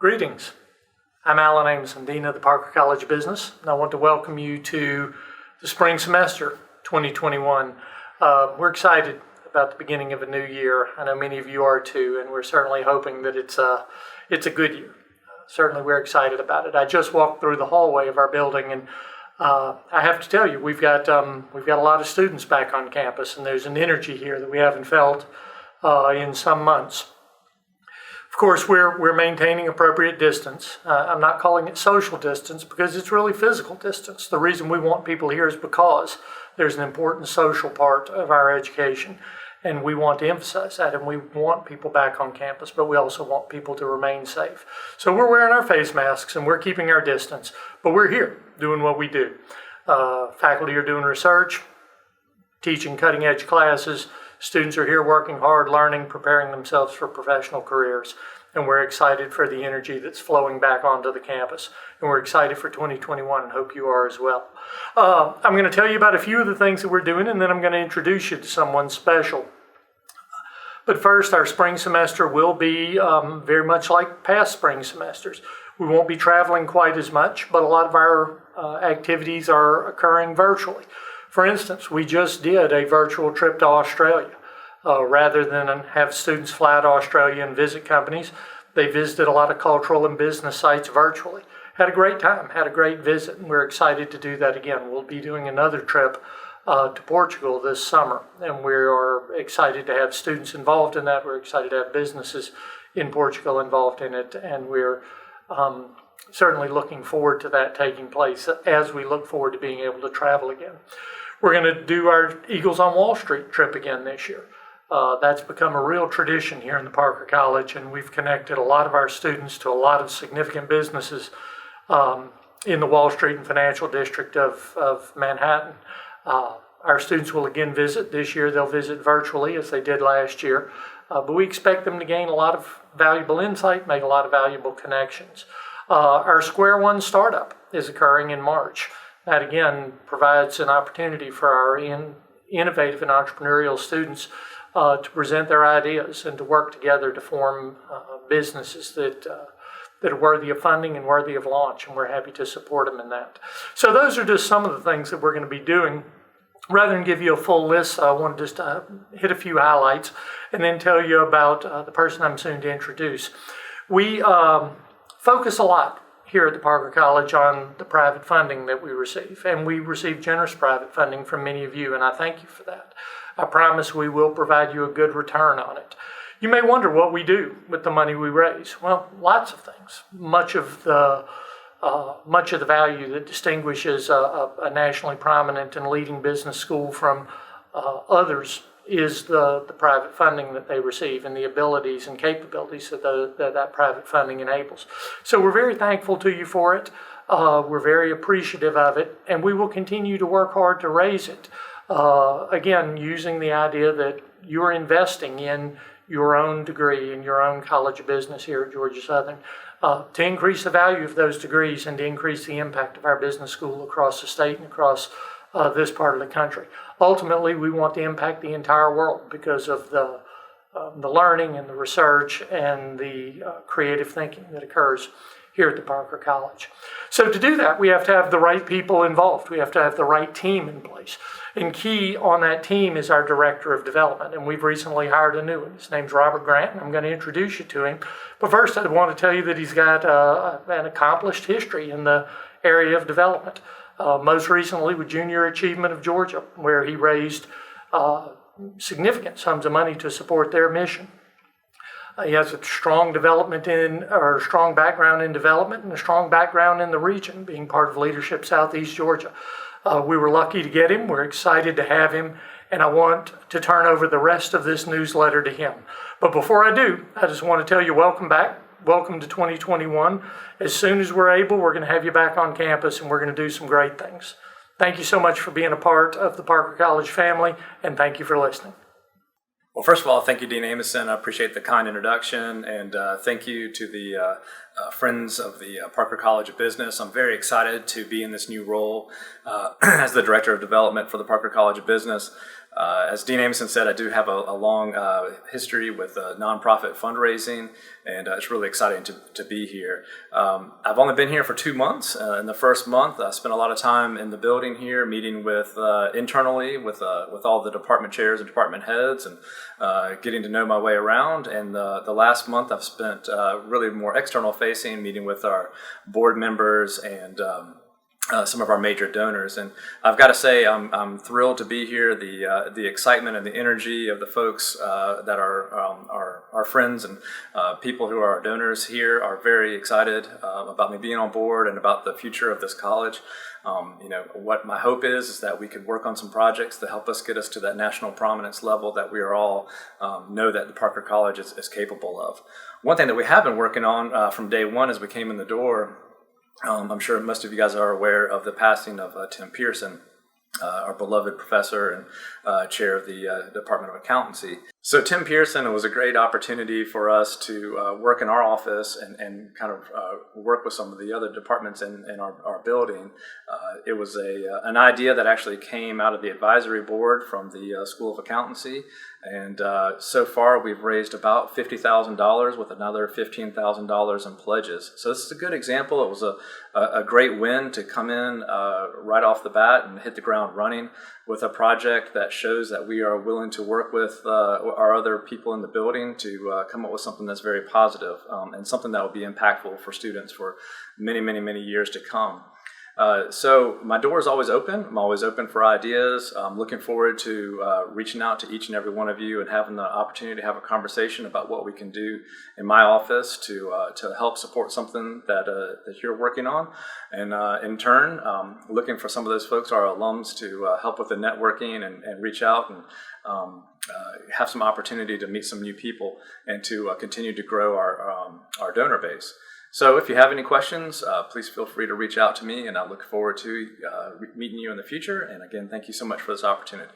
Greetings. I'm Alan Ameson, Dean of the Parker College of Business, and I want to welcome you to the spring semester 2021. We're excited about the beginning of a new year. I know many of you are too, and we're certainly hoping that it's a good year. Certainly we're excited about it. I just walked through the hallway of our building, and I have to tell you, we've got a lot of students back on campus, and there's an energy here that we haven't felt in some months. Of course, we're maintaining appropriate distance. I'm not calling it social distance because it's really physical distance. The reason we want people here is because there's an important social part of our education, and we want to emphasize that, and we want people back on campus, but we also want people to remain safe. So we're wearing our face masks and we're keeping our distance, but we're here doing what we do. Faculty are doing research, teaching cutting-edge classes. Students are here working hard, learning, preparing themselves for professional careers, and we're excited for the energy that's flowing back onto the campus, and we're excited for 2021 and hope you are as well. I'm going to tell you about a few of the things that we're doing, and then I'm going to introduce you to someone special. But first, our spring semester will be very much like past spring semesters. We won't be traveling quite as much, but a lot of our activities are occurring virtually. For instance, we just did a virtual trip to Australia. Rather than have students fly to Australia and visit companies, they visited a lot of cultural and business sites virtually. Had a great time, had a great visit, and we're excited to do that again. We'll be doing another trip to Portugal this summer, and we are excited to have students involved in that. We're excited to have businesses in Portugal involved in it, and we're certainly looking forward to that taking place as we look forward to being able to travel again. We're going to do our Eagles on Wall Street trip again this year. That's become a real tradition here in the Parker College, and we've connected a lot of our students to a lot of significant businesses in the Wall Street and financial district of Manhattan. Our students will again visit this year. They'll visit virtually as they did last year, but we expect them to gain a lot of valuable insight, make a lot of valuable connections. Our Square One startup is occurring in March. That again provides an opportunity for our innovative and entrepreneurial students to present their ideas and to work together to form businesses that are worthy of funding and worthy of launch, and we're happy to support them in that. So those are just some of the things that we're going to be doing. Rather than give you a full list, I want to just hit a few highlights and then tell you about the person I'm soon to introduce. We focus a lot here at the Parker College on the private funding that we receive, and we receive generous private funding from many of you, and I thank you for that. I promise we will provide you a good return on it. You may wonder what we do with the money we raise. Well, lots of things. Much of the value that distinguishes a nationally prominent and leading business school from others is the private funding that they receive and the abilities and capabilities that private funding enables. So we're very thankful to you for it. We're very appreciative of it, and we will continue to work hard to raise it. Again, using the idea that you're investing in your own degree in your own College of Business here at Georgia Southern to increase the value of those degrees and to increase the impact of our business school across the state and across this part of the country. Ultimately, we want to impact the entire world because of the learning and the research and the creative thinking that occurs here at the Parker College. So to do that, we have to have the right people involved. We have to have the right team in place. And key on that team is our Director of Development, and we've recently hired a new one. His name's Robert Grant, and I'm going to introduce you to him. But first, I want to tell you that he's got an accomplished history in the area of development. Most recently with Junior Achievement of Georgia, where he raised significant sums of money to support their mission. He has a strong strong background in development and a strong background in the region, being part of Leadership Southeast Georgia. We were lucky to get him. We're excited to have him, and I want to turn over the rest of this newsletter to him. But before I do, I just want to tell you welcome back. Welcome to 2021. As soon as we're able, we're going to have you back on campus, and we're going to do some great things. Thank you so much for being a part of the Parker College family, and thank you for listening. Well, first of all, thank you, Dean Ameson. I appreciate the kind introduction, and thank you to the friends of the Parker College of Business. I'm very excited to be in this new role as the Director of Development for the Parker College of Business. As Dean Ameson said, I do have a long history with nonprofit fundraising, and it's really exciting to be here. I've only been here for 2 months. In the first month, I spent a lot of time in the building here, meeting with internally with all the department chairs and department heads, and getting to know my way around. And the last month, I've spent really more external facing, meeting with our board members and some of our major donors. And I've got to say, I'm thrilled to be here. The excitement and the energy of the folks that are our friends and people who are our donors here are very excited about me being on board and about the future of this college. What my hope is that we could work on some projects to help us get us to that national prominence level that we are all know that the Parker College is capable of. One thing that we have been working on from day one as we came in the door, I'm sure most of you guys are aware of the passing of Tim Pearson, our beloved professor and chair of the Department of Accountancy. So Tim Pearson, it was a great opportunity for us to work in our office and kind of work with some of the other departments in our building. It was an idea that actually came out of the advisory board from the School of Accountancy. And so far, we've raised about $50,000 with another $15,000 in pledges. So this is a good example. It was a great win to come in right off the bat and hit the ground running with a project that shows that we are willing to work with our other people in the building to come up with something that's very positive, and something that will be impactful for students for many, many, many years to come. So my door is always open. I'm always open for ideas. I'm looking forward to reaching out to each and every one of you and having the opportunity to have a conversation about what we can do in my office to help support something that you're working on. And in turn, looking for some of those folks, our alums, to help with the networking and reach out and have some opportunity to meet some new people and to continue to grow our donor base. So if you have any questions, please feel free to reach out to me, and I look forward to meeting you in the future. And again, thank you so much for this opportunity.